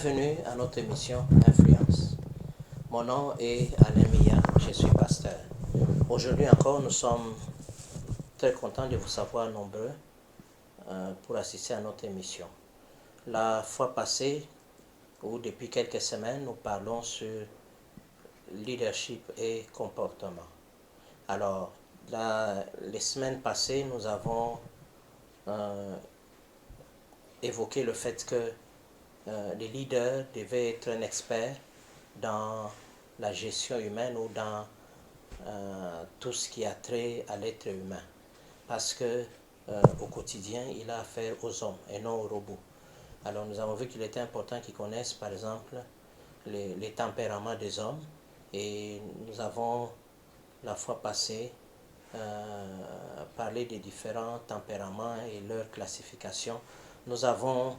Bienvenue à notre émission Influence. Mon nom est Alain Mia, je suis pasteur. Aujourd'hui encore, nous sommes très contents de vous savoir nombreux pour assister à notre émission. La fois passée, ou depuis quelques semaines, nous parlons sur leadership et comportement. Alors, les semaines passées, nous avons évoqué le fait que les leaders devaient être un expert dans la gestion humaine ou dans tout ce qui a trait à l'être humain. Parce que au quotidien, il a affaire aux hommes et non aux robots. Alors nous avons vu qu'il était important qu'ils connaissent par exemple les tempéraments des hommes. Et nous avons la fois passée parlé des différents tempéraments et leur classification. Nous avons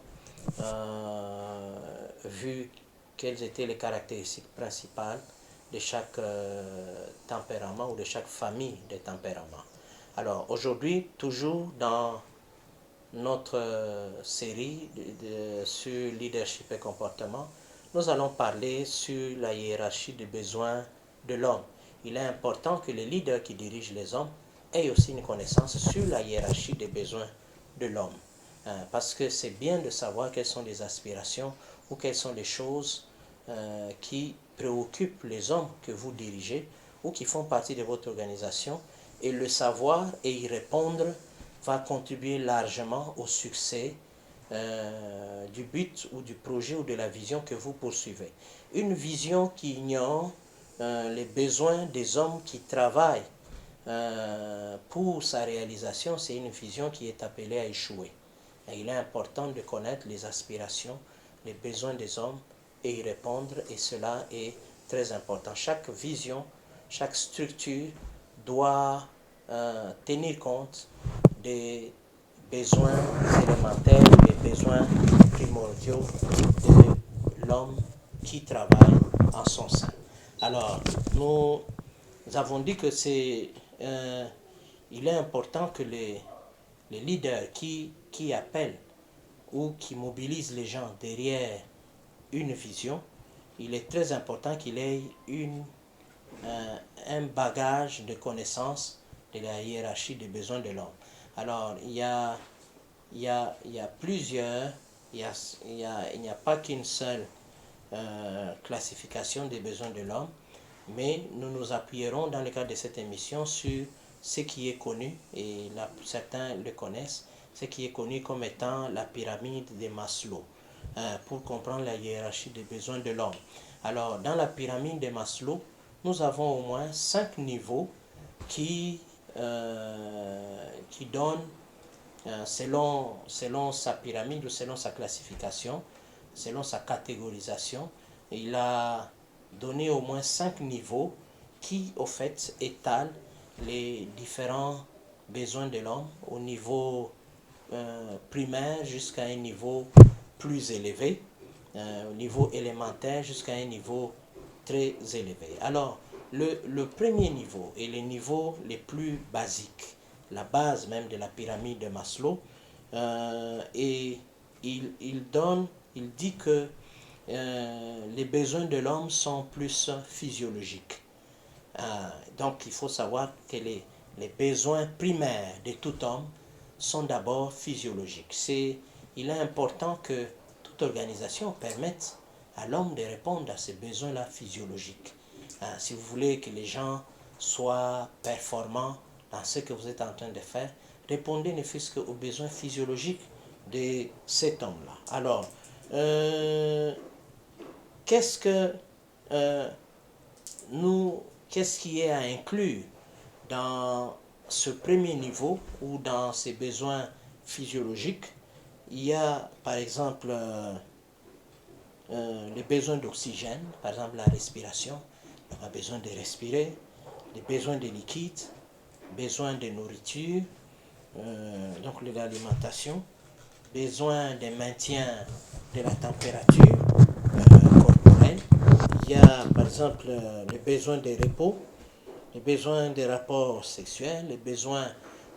vu quelles étaient les caractéristiques principales de chaque tempérament ou de chaque famille de tempéraments. Alors aujourd'hui, toujours dans notre série sur leadership et comportement, nous allons parler sur la hiérarchie des besoins de l'homme. Il est important que les leaders qui dirigent les hommes aient aussi une connaissance sur la hiérarchie des besoins de l'homme. Parce que c'est bien de savoir quelles sont les aspirations ou quelles sont les choses qui préoccupent les hommes que vous dirigez ou qui font partie de votre organisation, et le savoir et y répondre va contribuer largement au succès du but ou du projet ou de la vision que vous poursuivez. Une vision qui ignore les besoins des hommes qui travaillent pour sa réalisation, c'est une vision qui est appelée à échouer. Et il est important de connaître les aspirations, les besoins des hommes et y répondre, et cela est très important. Chaque vision, chaque structure doit tenir compte des besoins élémentaires, des besoins primordiaux de l'homme qui travaille en son sein. Alors, nous avons dit que il est important que les leaders qui appellent ou qui mobilisent les gens derrière une vision, il est très important qu'il ait un bagage de connaissances de la hiérarchie des besoins de l'homme. Alors, il n'y a plusieurs, il n'y a pas qu'une seule classification des besoins de l'homme, mais nous nous appuierons dans le cadre de cette émission sur ce qui est connu, et là, certains le connaissent, ce qui est connu comme étant la pyramide de Maslow, pour comprendre la hiérarchie des besoins de l'homme. Alors, dans la pyramide de Maslow, nous avons au moins 5 niveaux qui donnent, selon sa pyramide ou selon sa classification, selon sa catégorisation, il a donné au moins 5 niveaux qui, au fait, étalent les différents besoins de l'homme au niveau primaire jusqu'à un niveau plus élevé, au niveau élémentaire jusqu'à un niveau très élevé. Alors, le premier niveau et les niveaux les plus basiques, la base même de la pyramide de Maslow, et il dit que les besoins de l'homme sont plus physiologiques. Donc il faut savoir que les besoins primaires de tout homme sont d'abord physiologiques. Il est important que toute organisation permette à l'homme de répondre à ces besoins-là physiologiques. Si vous voulez que les gens soient performants dans ce que vous êtes en train de faire, répondez ne fût-ce qu'aux besoins physiologiques de cet homme-là. Alors, qu'est-ce qui est à inclure dans ce premier niveau ou dans ces besoins physiologiques? Il y a par exemple les besoins d'oxygène, par exemple la respiration. On a besoin de respirer, les besoins de liquide, besoin de nourriture, donc de l'alimentation, besoin de maintien de la température corporelle. Il y a par exemple les besoins de repos, les besoins de rapports sexuels, les besoins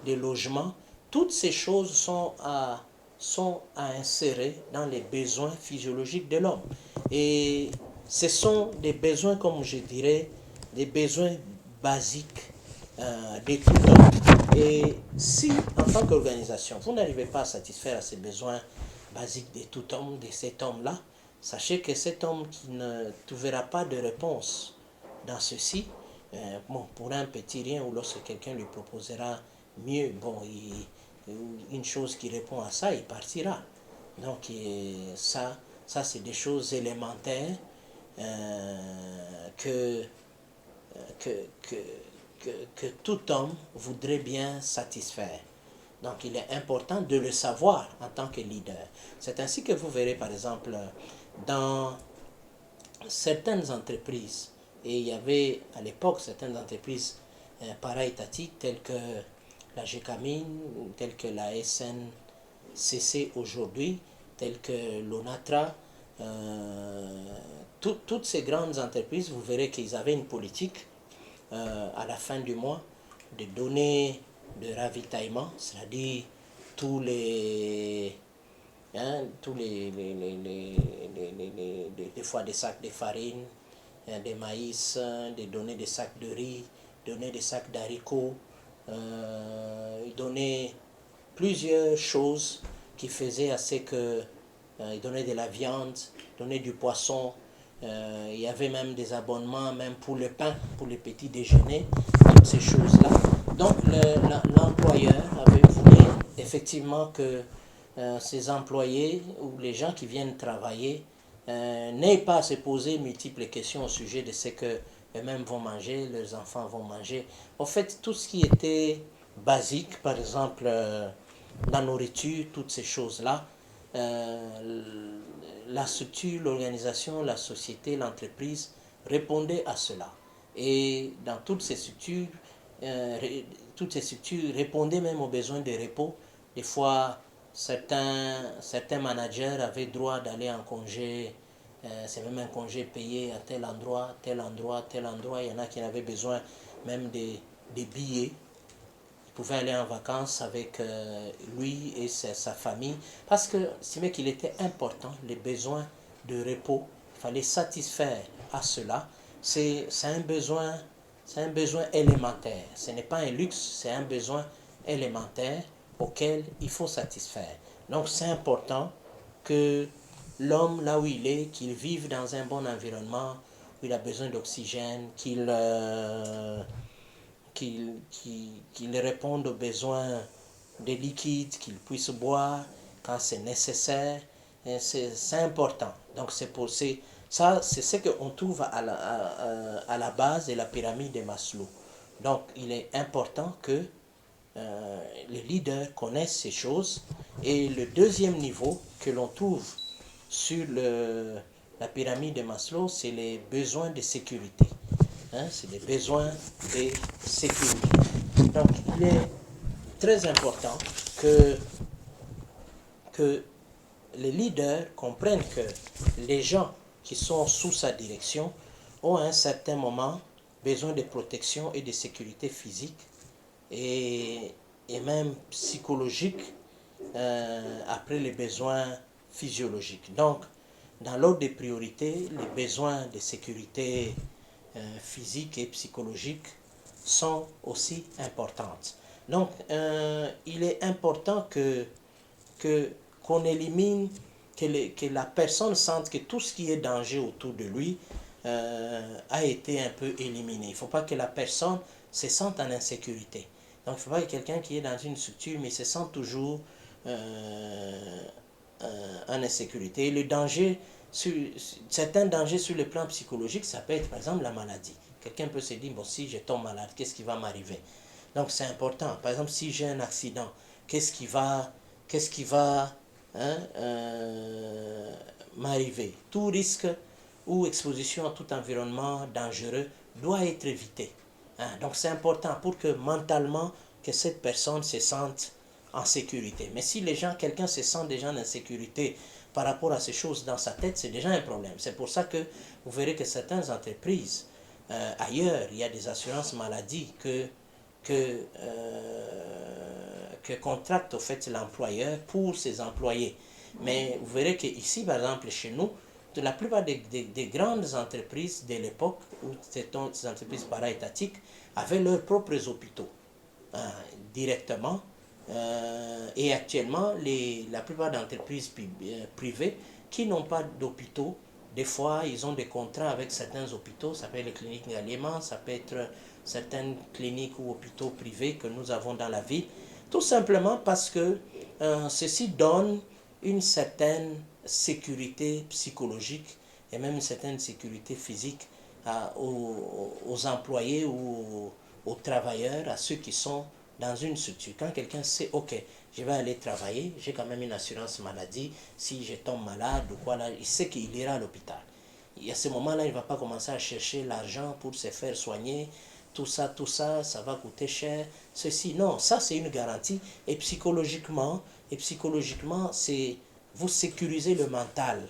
de logement. Toutes ces choses sont à sont à insérer dans les besoins physiologiques de l'homme. Et ce sont des besoins, comme je dirais, des besoins basiques de tout homme. Et si, en tant qu'organisation, vous n'arrivez pas à satisfaire à ces besoins basiques de tout homme, de cet homme-là, sachez que cet homme qui ne trouvera pas de réponse dans ceci, bon, pour un petit rien ou lorsque quelqu'un lui proposera mieux, bon, une chose qui répond à ça, il partira. Donc ça c'est des choses élémentaires que, que, que, que tout homme voudrait bien satisfaire. Donc il est important de le savoir en tant que leader. C'est ainsi que vous verrez par exemple dans certaines entreprises, et il y avait à l'époque certaines entreprises para-étatiques telles que la GECAMINE, telles que la SNCC aujourd'hui, telles que l'ONATRA, toutes ces grandes entreprises, vous verrez qu'ils avaient une politique à la fin du mois de donner de ravitaillement, c'est-à-dire tous les des fois des sacs de farine, des maïs, de donner des sacs de riz, donner des sacs d'haricots, donner plusieurs choses qui faisaient à ce que il donnait de la viande, donnait du poisson, il y avait même des abonnements même pour le pain, pour les petits déjeuners, toutes ces choses-là. Donc l'employeur avait voulu effectivement que ces employés ou les gens qui viennent travailler n'aient pas à se poser multiples questions au sujet de ce que eux-mêmes vont manger, leurs enfants vont manger. En fait, tout ce qui était basique, par exemple la nourriture, toutes ces choses-là, la structure, l'organisation, la société, l'entreprise répondaient à cela. Et dans toutes ces structures répondaient même aux besoins de repos. Des fois, certains managers avaient droit d'aller en congé, c'est même un congé payé à tel endroit, tel endroit, tel endroit. Il y en a qui avaient besoin même des billets. Il pouvait aller en vacances avec lui et sa famille parce que c'est qu'il était important, les besoins de repos, il fallait satisfaire à cela. C'est un besoin élémentaire. Ce n'est pas un luxe, c'est un besoin élémentaire auquel il faut satisfaire. Donc c'est important que l'homme, là où il est, qu'il vive dans un bon environnement, où il a besoin d'oxygène, qu'il réponde aux besoins des liquides, qu'il puisse boire quand c'est nécessaire. C'est important. Donc ça, c'est ce qu'on trouve à la base de la pyramide de Maslow. Donc il est important que les leaders connaissent ces choses. Et le deuxième niveau que l'on trouve sur la pyramide de Maslow, c'est les besoins de sécurité. C'est les besoins de sécurité. Donc il est très important que les leaders comprennent que les gens qui sont sous sa direction ont à un certain moment besoin de protection et de sécurité physique et même psychologique après les besoins physiologiques. Donc, dans l'ordre des priorités, les besoins de sécurité physique et psychologique sont aussi importantes. Donc, il est important qu'on élimine, que la personne sente que tout ce qui est danger autour de lui a été un peu éliminé. Il ne faut pas que la personne se sente en insécurité. Donc, il ne faut pas que quelqu'un qui est dans une structure, mais se sente toujours en insécurité. Et le danger, certains dangers sur le plan psychologique, ça peut être par exemple la maladie. Quelqu'un peut se dire, bon, si je tombe malade, qu'est-ce qui va m'arriver? Donc, c'est important. Par exemple, si j'ai un accident, qu'est-ce qui va m'arriver? Tout risque ou exposition à tout environnement dangereux doit être évité. Donc c'est important pour que mentalement que cette personne se sente en sécurité. Mais si quelqu'un se sent déjà en insécurité par rapport à ces choses dans sa tête, c'est déjà un problème. C'est pour ça que vous verrez que certaines entreprises, ailleurs, il y a des assurances maladie que contracte au fait l'employeur pour ses employés. Mais vous verrez qu'ici, par exemple, chez nous, la plupart des grandes entreprises de l'époque, ou ces entreprises para-étatiques, avaient leurs propres hôpitaux directement. Et actuellement, la plupart d'entreprises privées qui n'ont pas d'hôpitaux, des fois, ils ont des contrats avec certains hôpitaux, ça peut être les cliniques Galliement, ça peut être certaines cliniques ou hôpitaux privés que nous avons dans la ville, tout simplement parce que ceci donne une certaine sécurité psychologique et même une certaine sécurité physique aux employés ou aux travailleurs, à ceux qui sont dans une structure. Quand quelqu'un sait, ok, je vais aller travailler, j'ai quand même une assurance maladie, si je tombe malade ou quoi, là, il sait qu'il ira à l'hôpital. Et à ce moment-là, il ne va pas commencer à chercher l'argent pour se faire soigner, tout ça, ça va coûter cher, ceci. Non, ça c'est une garantie. Et psychologiquement, c'est vous sécurisez le mental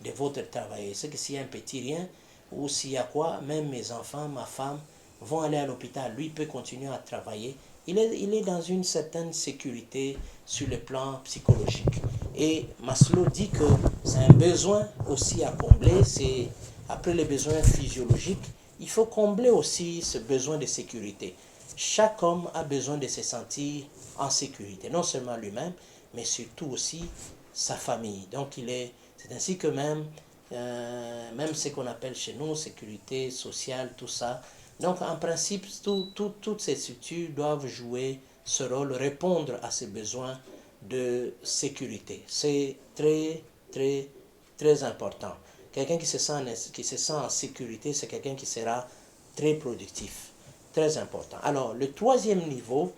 de votre travail. C'est que s'il y a un petit rien, ou s'il y a quoi, même mes enfants, ma femme, vont aller à l'hôpital. Lui peut continuer à travailler. Il est dans une certaine sécurité sur le plan psychologique. Et Maslow dit que c'est un besoin aussi à combler. C'est après les besoins physiologiques, il faut combler aussi ce besoin de sécurité. Chaque homme a besoin de se sentir en sécurité, non seulement lui-même, mais surtout aussi sa famille. Donc c'est ainsi que même ce qu'on appelle chez nous sécurité sociale, tout ça. Donc en principe, toutes ces structures doivent jouer ce rôle, répondre à ces besoins de sécurité. C'est très, très, très important. Quelqu'un qui se sent en sécurité, c'est quelqu'un qui sera très productif. Très important. Alors, le troisième niveau,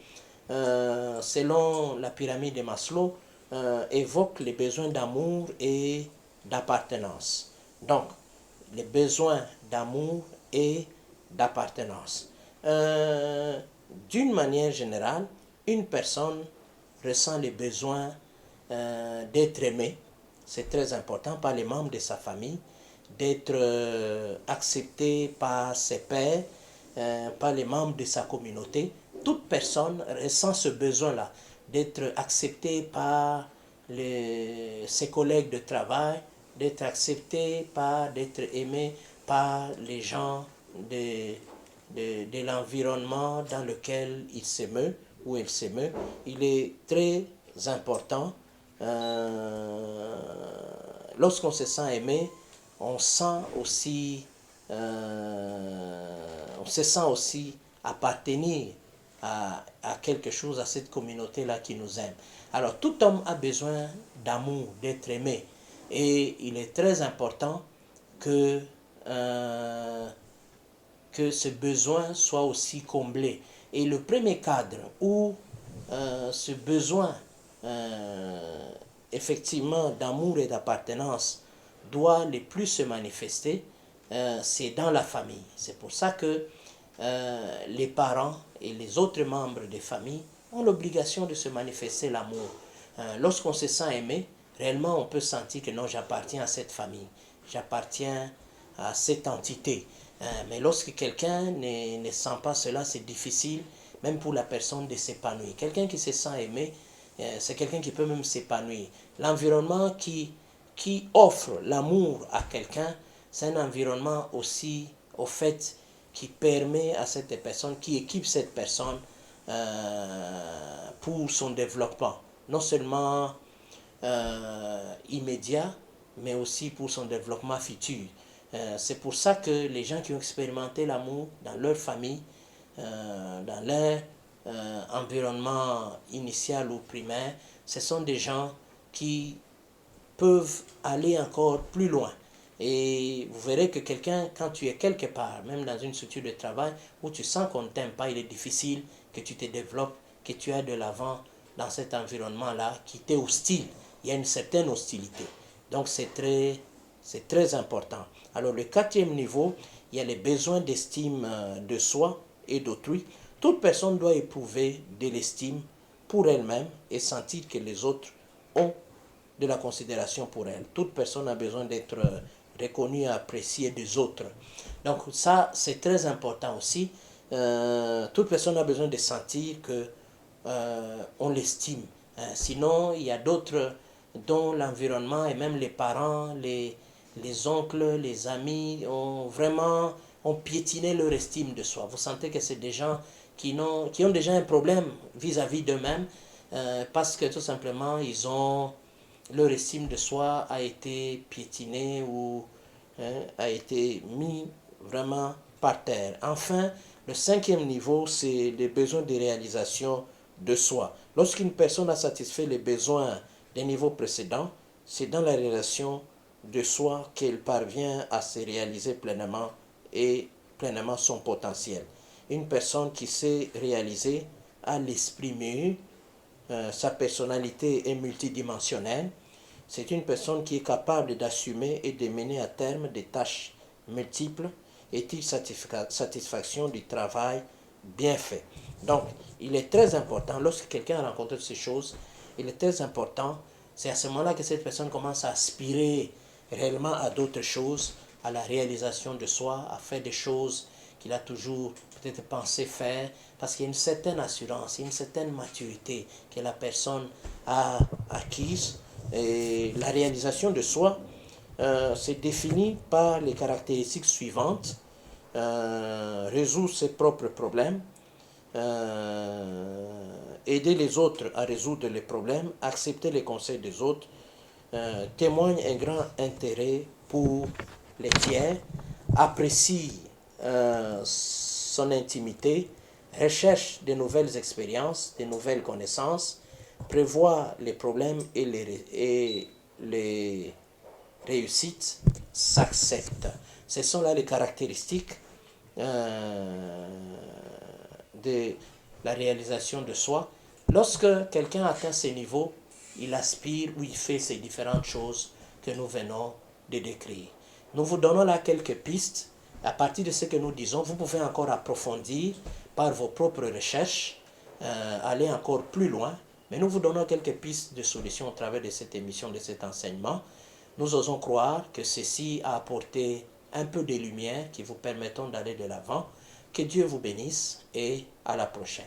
selon la pyramide de Maslow, évoque les besoins d'amour et d'appartenance. Donc, les besoins d'amour et d'appartenance. D'une manière générale, une personne ressent les besoins d'être aimé, c'est très important, par les membres de sa famille, d'être accepté par ses pairs, par les membres de sa communauté. Toute personne ressent ce besoin-là, d'être accepté par ses collègues de travail, d'être accepté d'être aimé par les gens de l'environnement dans lequel il s'émeut ou elle s'émeut. Il est très important. Lorsqu'on se sent aimé, on se sent aussi appartenir à quelque chose, à cette communauté-là qui nous aime. Alors, tout homme a besoin d'amour, d'être aimé. Et il est très important que ce besoin soit aussi comblé. Et le premier cadre où ce besoin effectivement d'amour et d'appartenance doit le plus se manifester, c'est dans la famille. C'est pour ça que les parents et les autres membres des familles ont l'obligation de se manifester l'amour. Lorsqu'on se sent aimé, réellement on peut sentir que non, j'appartiens à cette famille, j'appartiens à cette entité. Mais lorsque quelqu'un ne sent pas cela, c'est difficile, même pour la personne, de s'épanouir. Quelqu'un qui se sent aimé, c'est quelqu'un qui peut même s'épanouir. L'environnement qui offre l'amour à quelqu'un, c'est un environnement aussi, au fait, qui permet à cette personne, qui équipe cette personne pour son développement. Non seulement immédiat, mais aussi pour son développement futur. C'est pour ça que les gens qui ont expérimenté l'amour dans leur famille, dans leur environnement initial ou primaire, ce sont des gens qui peuvent aller encore plus loin. Et vous verrez que quelqu'un, quand tu es quelque part, même dans une structure de travail, où tu sens qu'on ne t'aime pas, il est difficile que tu te développes, que tu ailles de l'avant dans cet environnement-là qui t'est hostile. Il y a une certaine hostilité. Donc c'est très important. Alors le quatrième niveau, il y a les besoins d'estime de soi et d'autrui. Toute personne doit éprouver de l'estime pour elle-même et sentir que les autres ont de la considération pour elle. Toute personne a besoin d'être reconnue et appréciée des autres. Donc ça, c'est très important aussi. Toute personne a besoin de sentir que on l'estime. Hein. Sinon, il y a d'autres dont l'environnement et même les parents, les oncles, les amis ont piétiné leur estime de soi. Vous sentez que c'est des gens qui ont déjà un problème vis-à-vis d'eux-mêmes parce que tout simplement, leur estime de soi a été piétinée ou a été mis vraiment par terre. Enfin, le cinquième niveau, c'est les besoins de réalisation de soi. Lorsqu'une personne a satisfait les besoins des niveaux précédents, c'est dans la réalisation de soi qu'elle parvient à se réaliser pleinement et pleinement son potentiel. Une personne qui sait réaliser a l'esprit mûr, sa personnalité est multidimensionnelle. C'est une personne qui est capable d'assumer et de mener à terme des tâches multiples et tire satisfaction du travail bien fait. Donc, il est très important, lorsque quelqu'un rencontre ces choses, il est très important, c'est à ce moment-là que cette personne commence à aspirer réellement à d'autres choses, à la réalisation de soi, à faire des choses qu'il a toujours peut-être pensé faire, parce qu'il y a une certaine assurance, une certaine maturité que la personne a acquise. Et la réalisation de soi c'est défini par les caractéristiques suivantes. Résoudre ses propres problèmes, aider les autres à résoudre les problèmes, accepter les conseils des autres, témoigne un grand intérêt pour les tiers, apprécie son intimité, recherche de nouvelles expériences, de nouvelles connaissances, prévoit les problèmes et les réussites, s'accepte. Ce sont là les caractéristiques de la réalisation de soi. Lorsque quelqu'un atteint ces niveaux, il aspire ou il fait ces différentes choses que nous venons de décrire. Nous vous donnons là quelques pistes. À partir de ce que nous disons, vous pouvez encore approfondir par vos propres recherches, aller encore plus loin. Mais nous vous donnons quelques pistes de solutions au travers de cette émission, de cet enseignement. Nous osons croire que ceci a apporté un peu de lumière qui vous permettront d'aller de l'avant. Que Dieu vous bénisse et à la prochaine.